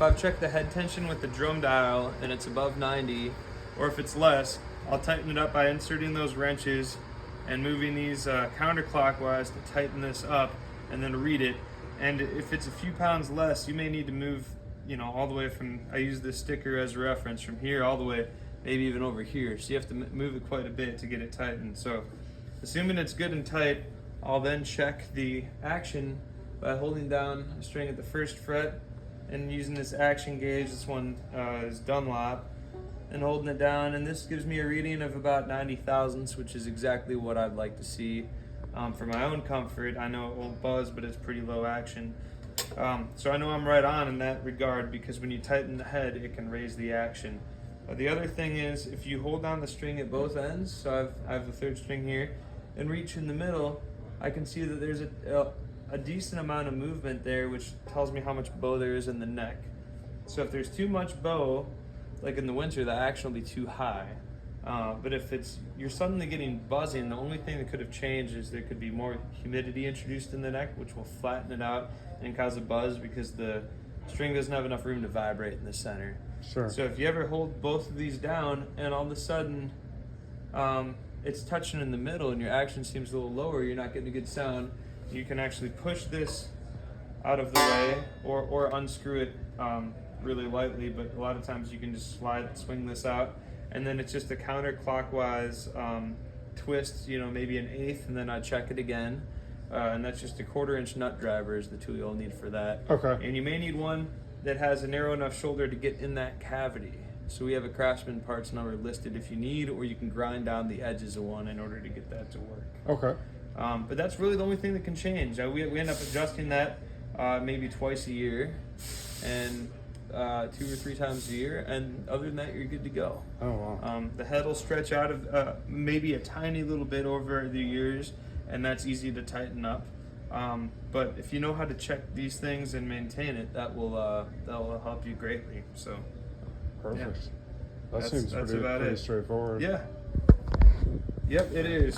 if I've checked the head tension with the drum dial and it's above 90, or if it's less, I'll tighten it up by inserting those wrenches and moving these counterclockwise to tighten this up and then read it. And if it's a few pounds less, you may need to move, all the way from, I use this sticker as a reference, from here all the way, maybe even over here. So you have to move it quite a bit to get it tightened. So assuming it's good and tight, I'll then check the action by holding down a string at the first fret and using this action gauge. This one is Dunlop, and holding it down, and this gives me a reading of about 90 thousandths, which is exactly what I'd like to see for my own comfort. I know it won't buzz, but it's pretty low action. So I know I'm right on in that regard, because when you tighten the head, it can raise the action. The other thing is, if you hold down the string at both ends, so I have the third string here, and reach in the middle, I can see that there's a decent amount of movement there, which tells me how much bow there is in the neck. So if there's too much bow, like in the winter, the action will be too high. But if you're suddenly getting buzzing, the only thing that could have changed is there could be more humidity introduced in the neck, which will flatten it out and cause a buzz, because the string doesn't have enough room to vibrate in the center. Sure. So if you ever hold both of these down and all of a sudden it's touching in the middle and your action seems a little lower, you're not getting a good sound, you can actually push this out of the way or unscrew it really lightly, but a lot of times you can just swing this out, and then it's just a counterclockwise twist, maybe an eighth, and then I check it again, and that's just a 1/4 inch nut driver is the tool you'll need for that. Okay. And you may need one that has a narrow enough shoulder to get in that cavity. So we have a Craftsman parts number listed if you need, or you can grind down the edges of one in order to get that to work. Okay. But that's really the only thing that can change. We end up adjusting that maybe twice a year, and 2 or 3 times a year, and other than that, you're good to go. Oh, wow. The head will stretch out of maybe a tiny little bit over the years, and that's easy to tighten up. But if you know how to check these things and maintain it, that will help you greatly. So, Perfect. Yeah. That seems that's pretty about pretty it. straightforward. Yeah. Yep, it is.